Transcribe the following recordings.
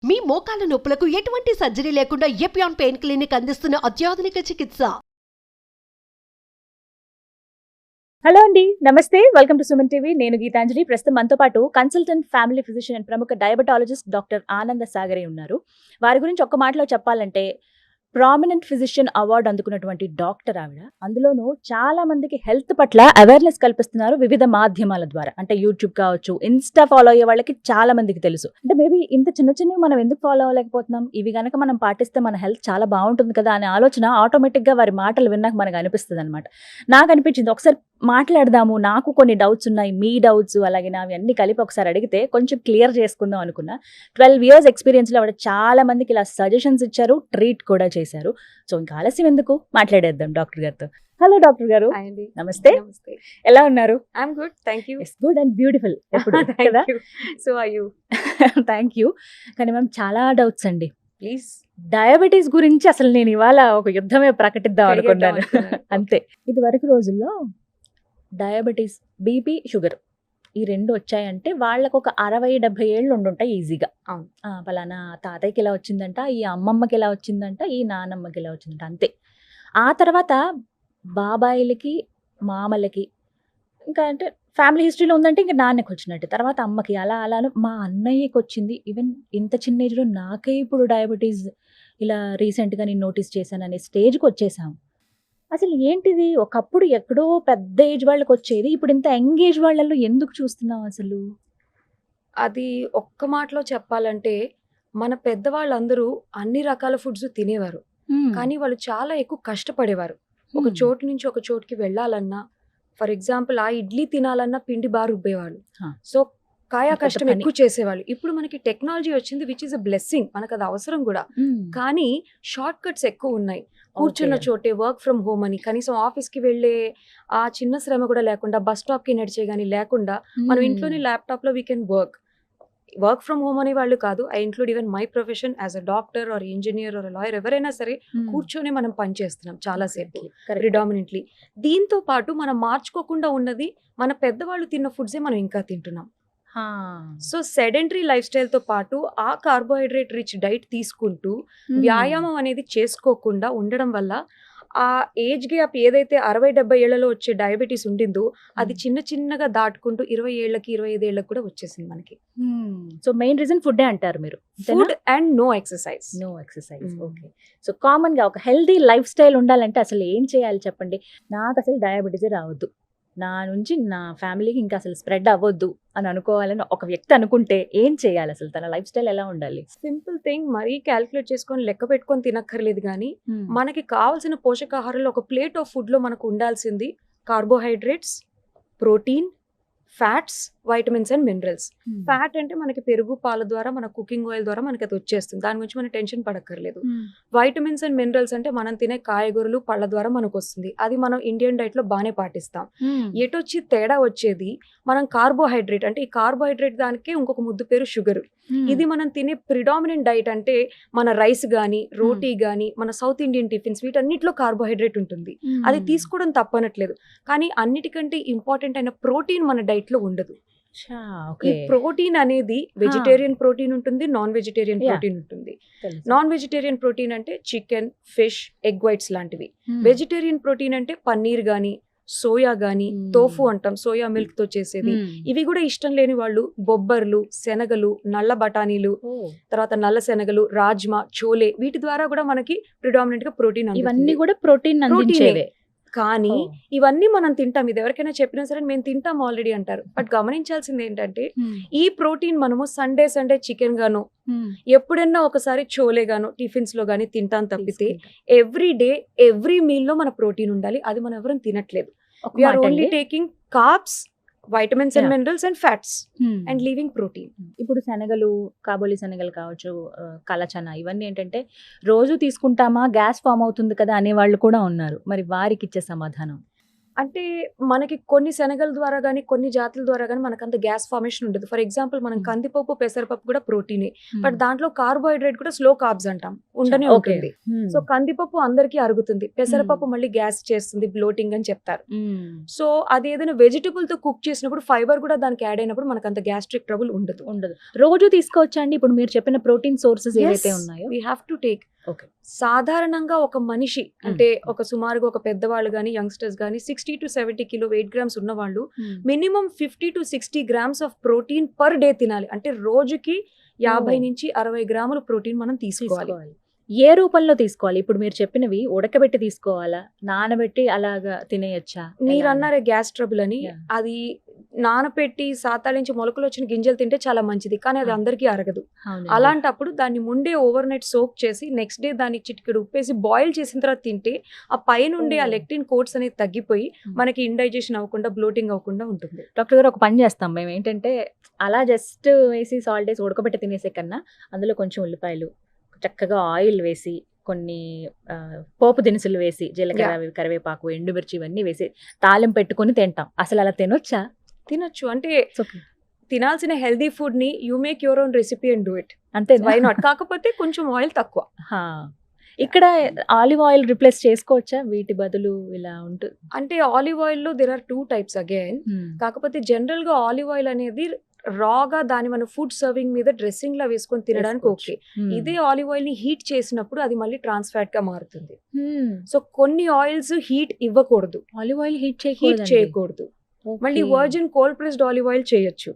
మీ మోకాల నొప్పులకు ఎటువంటి సర్జరీ లేకుండా ఎపియాన్ పెయిన్ క్లినిక్ అందిస్తున్న అత్యాధునిక చికిత్స. హలో అండి, నమస్తే. Welcome to Suman TV. నేను గీతాంజలి. ప్రస్తుతం మనతో పాటు కన్సల్టెంట్ ఫ్యామిలీ ఫిజిషియన్ అండ్ ప్రముఖ డయాబెటాలజిస్ట్ డాక్టర్ ఆనంద సాగరే ఉన్నారు. వారి గురించి ఒక్క మాటలో చెప్పాలంటే ప్రామినెంట్ ఫిజిషియన్ అవార్డు అందుకున్నటువంటి డాక్టర్ ఆవిడ. అందులోనూ చాలా మందికి హెల్త్ పట్ల అవేర్నెస్ కల్పిస్తున్నారు వివిధ మాధ్యమాల ద్వారా. అంటే యూట్యూబ్ కావచ్చు, ఇన్స్టా ఫాలో అయ్యే వాళ్ళకి చాలా మందికి తెలుసు. అంటే మేబీ ఇంత చిన్న చిన్నవి మనం ఎందుకు ఫాలో అవ్వలేకపోతున్నాం, ఇవి గనక మనం పాటిస్తే మన హెల్త్ చాలా బాగుంటుంది కదా అనే ఆలోచన ఆటోమేటిక్గా వారి మాటలు విన్నాక మనకు అనిపిస్తుంది అనమాట. నాకు అనిపించింది ఒకసారి మాట్లాడదాము, నాకు కొన్ని డౌట్స్ ఉన్నాయి, మీ డౌట్స్ అలాగే నావి అన్ని కలిపి ఒకసారి అడిగితే కొంచెం క్లియర్ చేసుకుందాం అనుకున్నా. 12 years ఎక్స్పీరియన్స్లో ఆవిడ చాలా మందికి ఇలా సజెషన్స్ ఇచ్చారు, ట్రీట్ కూడా చేశారు. సో ఇంకా ఆలస్యం ఎందుకు, మాట్లాడేద్దాం డాక్టర్ గారితో. హలో డాక్టర్ గారు. నమస్తే. ఎలా ఉన్నారు? I'm good, thank you. Good and beautiful ఎప్పుడు కదా. So are you? Thank you. కానీ మ్యామ్ చాలా డౌట్స్ అండి. ప్లీజ్. డయాబెటీస్ గురించి అసలు నేను ఇవాళ ఒక యుద్ధమే ప్రకటిద్దాం అనుకున్నాను. అంతే. ఇది వరకు రోజుల్లో డయాబెటీస్, బీపీ, షుగర్ ఈ రెండు వచ్చాయంటే వాళ్ళకు ఒక 60-70 ఏళ్ళు ఉండుంటాయి ఈజీగా. పలానా తాతయ్యకి ఇలా వచ్చిందంట, ఈ అమ్మమ్మకి ఇలా వచ్చిందంట, ఈ నానమ్మకి ఇలా వచ్చిందంట, అంతే. ఆ తర్వాత బాబాయిలకి, మామలకి, ఇంకా అంటే ఫ్యామిలీ హిస్టరీలో ఉందంటే ఇంకా నాన్నకి వచ్చినట్టు, తర్వాత అమ్మకి, అలా అలాను మా అన్నయ్యకి వచ్చింది. ఈవెన్ ఇంత చిన్న ఏజ్లో నాకే ఇప్పుడు డయాబెటీస్ ఇలా రీసెంట్గా నేను నోటీస్ చేశాను అనే స్టేజ్కి వచ్చేసాం. అసలు ఏంటిది, ఒకప్పుడు ఎక్కడో పెద్ద ఏజ్ వాళ్ళకి వచ్చేది, ఇప్పుడు ఇంత యంగ్ ఏజ్ వాళ్ళలో ఎందుకు చూస్తున్నాం అసలు? అది ఒక్క మాటలో చెప్పాలంటే మన పెద్దవాళ్ళందరూ అన్ని రకాల ఫుడ్స్ తినేవారు, కానీ వాళ్ళు చాలా ఎక్కువ కష్టపడేవారు. ఒక చోటు నుంచి ఒక చోటుకి వెళ్ళాలన్నా, ఫర్ ఎగ్జాంపుల్ ఆ ఇడ్లీ తినాలన్నా పిండి బాగా రుబ్బేవాళ్ళు. సో కాయా కష్టం ఎక్కువ చేసేవాళ్ళు. ఇప్పుడు మనకి టెక్నాలజీ వచ్చింది, విచ్ ఇస్ అ బ్లెస్సింగ్, మనకు అది అవసరం కూడా. కానీ షార్ట్ కట్స్ ఎక్కువ ఉన్నాయి. కూర్చున్న చోటే వర్క్ ఫ్రమ్ హోమ్ అని, కనీసం ఆఫీస్కి వెళ్ళే ఆ చిన్న శ్రమ కూడా లేకుండా, బస్ స్టాప్కి నడిచే కానీ లేకుండా మనం ఇంట్లోనే ల్యాప్టాప్లో we can work from home అనే వాళ్ళు కాదు. I include even my profession as a doctor or engineer or lawyer, ఎవరైనా సరే కూర్చొని మనం పనిచేస్తున్నాం చాలాసేపు ప్రిడామినెంట్లీ. దీంతో పాటు మనం మార్చుకోకుండా ఉన్నది మన పెద్దవాళ్ళు తిన్న ఫుడ్సే మనం ఇంకా తింటున్నాం. సో సెడెంటరీ లైఫ్ స్టైల్తో పాటు ఆ కార్బోహైడ్రేట్ రిచ్ డైట్ తీసుకుంటూ వ్యాయామం అనేది చేసుకోకుండా ఉండడం వల్ల ఆ ఏజ్ గ్యాప్ ఏదైతే 60-70 ఏళ్లలో వచ్చే డయాబెటీస్ ఉండిందో అది చిన్న చిన్నగా దాటుకుంటూ 20 ఏళ్ళకి 25 ఏళ్ళకి కూడా వచ్చేసింది మనకి. సో మెయిన్ రీజన్ ఫుడ్ అంటారు మీరు? Food and no exercise. Okay. So common గా ఒక హెల్దీ లైఫ్ స్టైల్ ఉండాలంటే అసలు ఏం చేయాలి చెప్పండి? నాకు అసలు డయాబెటీసే రావద్దు, నా నుంచి నా ఫ్యామిలీకి ఇంకా అసలు స్ప్రెడ్ అవ్వద్దు అని అనుకోవాలని ఒక వ్యక్తి అనుకుంటే ఏం చేయాలి? అసలు తన లైఫ్ స్టైల్ ఎలా ఉండాలి? సింపుల్ థింగ్, మరీ క్యాల్కులేట్ చేసుకొని లెక్క పెట్టుకొని తినక్కర్లేదు. కానీ మనకి కావాల్సిన పోషకాహారాలు ఒక ప్లేట్ ఆఫ్ ఫుడ్ లో మనకు ఉండాల్సింది carbohydrates, protein, fats, vitamins and minerals. Fat అంటే మనకి పెరుగు, పాల ద్వారా, మన కుకింగ్ ఆయిల్ ద్వారా మనకి అది వచ్చేస్తుంది, దాని గురించి మనం టెన్షన్ పడక్కర్లేదు. వైటమిన్స్ అండ్ మినరల్స్ అంటే మనం తినే కాయగూరలు, పళ్ళ ద్వారా మనకు వస్తుంది, అది మనం ఇండియన్ డైట్ లో బాగానే పాటిస్తాం. ఎటొచ్చి తేడా వచ్చేది మనం కార్బోహైడ్రేట్. అంటే ఈ కార్బోహైడ్రేట్ దానికే ఇంకొక ముద్దు పేరు షుగర్. ఇది మనం తినే ప్రిడామినెంట్ డైట్ అంటే మన రైస్ గానీ, రోటీ గానీ, మన సౌత్ ఇండియన్ టిఫిన్స్, వీటన్నిటిలో కార్బోహైడ్రేట్ ఉంటుంది. అది తీసుకోవడం తప్పనట్లేదు, కానీ అన్నిటికంటే ఇంపార్టెంట్ అయిన ప్రోటీన్ మన డైట్ లో ఉండదు. ఈ ప్రోటీన్ అనేది వెజిటేరియన్ ప్రోటీన్ ఉంటుంది, నాన్ వెజిటేరియన్ ప్రోటీన్ ఉంటుంది. నాన్ వెజిటేరియన్ ప్రోటీన్ అంటే చికెన్, ఫిష్, ఎగ్ వైట్స్ లాంటివి. వెజిటేరియన్ ప్రోటీన్ అంటే పన్నీర్ గానీ, సోయా గానీ, తోఫు అంటాం, సోయా మిల్క్ తో చేసేది. ఇవి కూడా ఇష్టం లేని వాళ్ళు బొబ్బర్లు, శనగలు, నల్ల బఠానీలు, తర్వాత నల్ల శనగలు, రాజ్మా, చోలే, వీటి ద్వారా కూడా మనకి ప్రిడామినెంట్ గా ప్రోటీన్. ఇవన్నీ కూడా ప్రోటీన్ అందించేవే. కానీ ఇవన్నీ మనం తింటాం, ఇది ఎవరికైనా చెప్పినా సరే మేము తింటాం ఆల్రెడీ అంటారు. బట్ గమనించాల్సింది ఏంటంటే ఈ ప్రోటీన్ మనము సండే చికెన్ గాను, ఎప్పుడైనా ఒకసారి చోలే గాను, టిఫిన్స్ లో గానీ తింటాం తప్పితే ఎవ్రీ డే ఎవ్రీ మీల్ లో మన ప్రోటీన్ ఉండాలి. అది మనం ఎవరు తినట్లేదు. We're only taking carbs, vitamins and minerals and fats and leaving protein. ఇప్పుడు శనగలు, కాబోలి శనగలు కావచ్చు, కలచన, ఇవన్నీ ఏంటంటే రోజు తీసుకుంటామా, గ్యాస్ ఫామ్ అవుతుంది కదా అనే వాళ్ళు కూడా ఉన్నారు. మరి వారికి ఇచ్చే సమాధానం? అంటే మనకి కొన్ని శనగల ద్వారా గానీ, కొన్ని జాతుల ద్వారా గానీ మనకంత గ్యాస్ ఫార్మేషన్ ఉండదు. ఫర్ ఎగ్జాంపుల్ మనం కందిపప్పు, పెసరపప్పు కూడా ప్రోటీనే. బట్ దాంట్లో కార్బోహైడ్రేట్ కూడా స్లో కార్బ్స్ అంటాం. ఉండనే ఉంటుంది. సో కందిపప్పు అందరికీ అరుగుతుంది. పెసరపప్పు మళ్ళీ గ్యాస్ చేస్తుంది, బ్లోటింగ్ అని చెప్తారు. సో అది ఏదైనా వెజిటబుల్ తో కుక్ చేసినప్పుడు ఫైబర్ కూడా దానికి యాడ్ అయినప్పుడు మనకు అంత గ్యాస్ట్రిక్ ట్రబుల్ ఉండదు. రోజు తీసుకోవచ్చా అండి ఇప్పుడు మీరు చెప్పిన ప్రోటీన్ సోర్సెస్ ఏవైతే ఉన్నాయో? We have to take. Okay. సాధారణంగా ఒక మనిషి అంటే ఒక సుమారుగా ఒక పెద్దవాళ్ళు గానీ, యంగ్స్టర్స్ గానీ 60 to 70 కిలో వెయిట్ గ్రామ్స్ ఉన్న వాళ్ళు minimum 50 to 60 grams of protein per day తినాలి. అంటే రోజుకి 50 నుంచి 60 గ్రాముల ప్రోటీన్ మనం తీసుకోవాలి. ఏ రూపంలో తీసుకోవాలి? ఇప్పుడు మీరు చెప్పినవి ఉడకబెట్టి తీసుకోవాలా, నానబెట్టి అలాగా తినేయచ్చా? మీరు అన్నారే గ్యాస్ ట్రబుల్ అని, అది నానపెట్టి సాతాళించి మొలకలు వచ్చిన గింజలు తింటే చాలా మంచిది, కానీ అది అందరికీ అరగదు. అలాంటప్పుడు దాన్ని ముందే ఓవర్ నైట్ సోక్ చేసి నెక్స్ట్ డే దానికి చిటికెడు ఉప్పేసి బాయిల్ చేసిన తర్వాత తింటే ఆ పైనుండే ఆ లెక్టిన్ కోట్స్ అనేది తగ్గిపోయి మనకి ఇండైజెషన్ అవ్వకుండా, బ్లోటింగ్ అవ్వకుండా ఉంటుంది. డాక్టర్ గారు ఒక పని చేస్తాం మేము, ఏంటంటే అలా జస్ట్ వేసి సాల్ట్ వేసి ఉడకబెట్టి తినేసే కన్నా అందులో కొంచెం ఉల్లిపాయలు, చక్కగా ఆయిల్ వేసి, కొన్ని పోపు దినుసులు వేసి, జీలకర్ర, కరివేపాకు, ఎండుమిర్చి ఇవన్నీ వేసి తాలింపు పెట్టుకొని తింటాం. అసలు అలా తినొచ్చా? తినొచ్చు. అంటే తినాల్సిన హెల్దీ ఫుడ్ ని you make your own recipe and do it. అంతే, వై నాట్? కాకపోతే కొంచెం ఆయిల్ తక్కువ. ఇక్కడ ఆలివ్ ఆయిల్ రిప్లేస్ చేసుకోవచ్చా వీటి బదులు? ఇలా ఉంటుంది అంటే ఆలివ్ ఆయిల్ లో దేర్ ఆర్ 2 types అగైన్. కాకపోతే జనరల్ గా ఆలివ్ ఆయిల్ అనేది రాగా దాని మన ఫుడ్ సర్వింగ్ మీద డ్రెస్సింగ్ లా వేసుకొని తినడానికి ఓకే. ఇదే ఆలివ్ ఆయిల్ ని హీట్ చేసినప్పుడు అది మళ్ళీ ట్రాన్స్ ఫ్యాట్ గా మారుతుంది. సో కొన్ని ఆయిల్స్ హీట్ ఇవ్వకూడదు, ఆలివ్ ఆయిల్ హీట్ చేయకూడదు. మళ్ళీ virgin cold pressed olive oil చేయొచ్చు.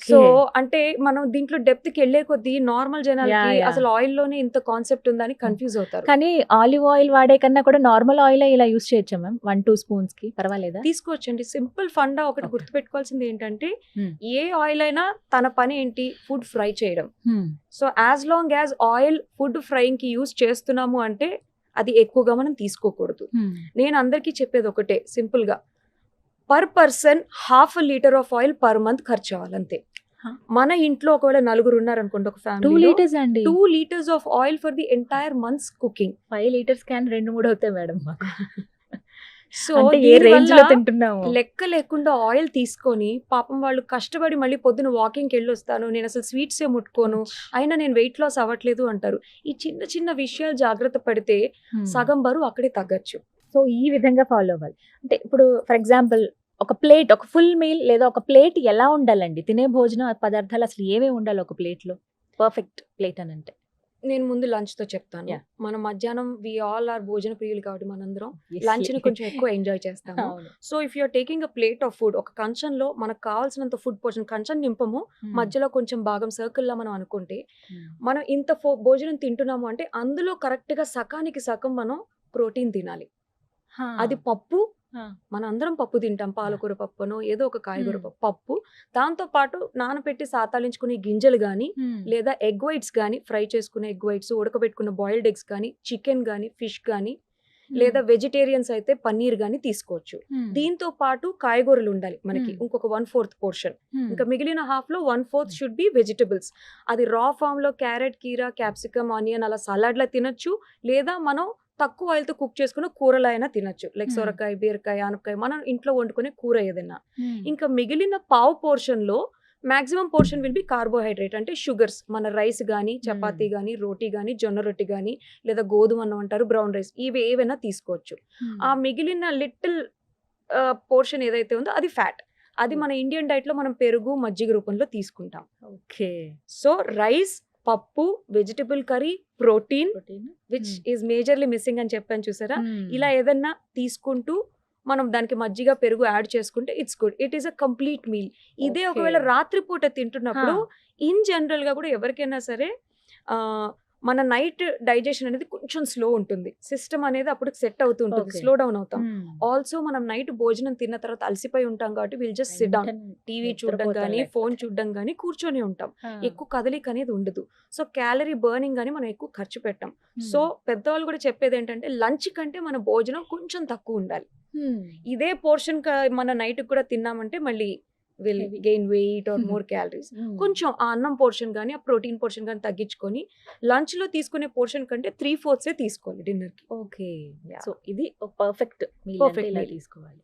సో అంటే మనం దీంట్లో డెప్త్ కి వెళ్లే కొద్దీ నార్మల్ జనాలకి అసలు ఆయిల్ లోనే ఇంత కాన్సెప్ట్ ఉందని కన్ఫ్యూజ్ అవుతారు. కానీ ఆలివ్ ఆయిల్ వాడే కన్నా కూడా నార్మల్ ఆయిల్ ఇలా యూస్ చేయొచ్చా మ్యామ్? 1-2 స్పూన్స్ కి పర్వాలేదా? తీసుకోవచ్చండి. సింపుల్ ఫండా ఒకటి గుర్తుపెట్టుకోవాల్సింది ఏంటంటే ఏ ఆయిల్ అయినా తన పని ఏంటి? ఫుడ్ ఫ్రై చేయడం. So as long as oil food frying కి యూస్ చేస్తున్నాము అంటే అది ఎక్కువగా మనం తీసుకోకూడదు. నేను అందరికీ చెప్పేది ఒకటే సింపుల్ గా, per person 1/2 litre of oil per month ఖర్చు అవ్వాలంతే. మన ఇంట్లో ఒకవేళ 4 ఉన్నారనుకోండి ఒక ఫ్యామిలీ, 2 liters అండి. 2 liters of oil for the entire months cooking. 5 liters can 2-3 అవుతాయి మేడం. సో ఏ రేంజ్ లో తింటున్నాము లెక్క లేకుండా ఆయిల్ తీసుకొని పాపం వాళ్ళు కష్టపడి మళ్ళీ పొద్దున వాకింగ్కి వెళ్ళి వస్తాను, నేను అసలు స్వీట్సే ముట్టుకోను, అయినా నేను వెయిట్ లాస్ అవ్వట్లేదు అంటారు. ఈ చిన్న చిన్న విషయాలు జాగ్రత్త పడితే సగం బరువు అక్కడే తగ్గచ్చు. సో ఈ విధంగా ఫాలో అవ్వాలి. అంటే ఇప్పుడు ఫర్ ఎగ్జాంపుల్ ఒక ప్లేట్, ఒక ఫుల్ మీల్ లేదా ఒక ప్లేట్ ఎలా ఉండాలండి? తినే భోజన పదార్థాలు అసలు ఏమేమి ఉండాలి ఒక ప్లేట్ లో? పర్ఫెక్ట్ ప్లేట్ అని అంటే నేను ముందు లంచ్ తో చెప్తాను. మనం మధ్యాహ్నం వి ఆల్ ఆర్ భోజన ప్రియులు కాబట్టి మనందరం లంచ్ ని కొంచెం ఎక్కువ ఎంజాయ్ చేస్తాము. So if you're taking a plate of food, ఒక కంచంలో మనకు కావాల్సినంత ఫుడ్ పోర్షన్, కంచం నింపము, మధ్యలో కొంచెం భాగం సర్కిల్ లా మనం అనుకుంటే మనం ఇంత భోజనం తింటున్నాము అంటే అందులో కరెక్ట్ గా సకానికి సగం మనం ప్రోటీన్ తినాలి. అది పప్పు, మన అందరం పప్పు తింటాం, పాలకూర పప్పునో ఏదో ఒక కాయగూర పప్పు, దాంతో పాటు నానపెట్టి సాతాలించుకునే గింజలు గానీ, లేదా ఎగ్ వైట్స్ గానీ, ఫ్రై చేసుకునే ఎగ్ వైట్స్, ఉడకబెట్టుకున్న బాయిల్డ్ ఎగ్స్ కానీ, చికెన్ గానీ, ఫిష్ గానీ, లేదా వెజిటేరియన్స్ అయితే పన్నీర్ గానీ తీసుకోవచ్చు. దీంతో పాటు కాయగూరలు ఉండాలి మనకి, ఇంకొక 1/4 పోర్షన్. ఇంకా మిగిలిన హాఫ్ లో 1/4 షుడ్ బి వెజిటబుల్స్. అది రా ఫామ్ లో క్యారెట్, కీరా, క్యాప్సికమ్, ఆనియన్ అలా సలాడ్ లా తినొచ్చు, లేదా మనం తక్కువ ఆయిల్ తో కుక్ చేసుకున్న కూరలు అయినా తినొచ్చు, లైక్ సొరకాయ, బీరకాయ, ఆనపకాయ, మనం ఇంట్లో వండుకునే కూర ఏదైనా. ఇంకా మిగిలిన పావు పోర్షన్ లో maximum portion will be carbohydrate, అంటే షుగర్స్. మన రైస్ గానీ, చపాతీ గానీ, రోటీ గానీ, జొన్న రొట్టి గానీ, లేదా గోధుమ అన్నం అంటారు, బ్రౌన్ రైస్, ఇవి ఏవైనా తీసుకోవచ్చు. ఆ మిగిలిన లిటిల్ పోర్షన్ ఏదైతే ఉందో అది ఫ్యాట్. అది మన ఇండియన్ డైట్ లో మనం పెరుగు, మజ్జిగ రూపంలో తీసుకుంటాం. ఓకే. సో రైస్, పప్పు, vegetable curry, protein which is majorly missing అని చెప్పాను చూసారా, ఇలా ఏదన్నా తీసుకుంటూ మనం దానికి మజ్జిగ, పెరుగు యాడ్ చేసుకుంటే it's good. It is a complete meal. ఇదే ఒకవేళ రాత్రిపూట తింటున్నప్పుడు ఇన్ జనరల్ గా కూడా ఎవరికైనా సరే మన నైట్ డైజెషన్ అనేది కొంచెం స్లో ఉంటుంది, సిస్టమ్ అనేది అప్పుడు సెట్ అవుతూ ఉంటుంది, స్లో డౌన్ అవుతాం. ఆల్సో మనం నైట్ భోజనం తిన్న తర్వాత అలసిపోయి ఉంటాం కాబట్టి will just SIT down, TV చూడడం కానీ, ఫోన్ చూడడం కానీ కూర్చొని ఉంటాం, ఎక్కువ కదలిక అనేది ఉండదు. సో క్యాలరీ బర్నింగ్ కానీ మనం ఎక్కువ ఖర్చు పెట్టాం. సో పెద్దవాళ్ళు కూడా చెప్పేది ఏంటంటే లంచ్ కంటే మన భోజనం కొంచెం తక్కువ ఉండాలి. ఇదే పోర్షన్ మన నైట్ కూడా తిన్నామంటే మళ్ళీ will gain weight or more calories. కొంచెం ఆ అన్నం పోర్షన్ కానీ, ఆ ప్రోటీన్ పోర్షన్ కానీ తగ్గించుకొని లంచ్ లో తీసుకునే పోర్షన్ కంటే 3/4 తీసుకోవాలి డిన్నర్ కి. ఓకే. సో ఇది పర్ఫెక్ట్ మీల్ తీసుకోవాలి.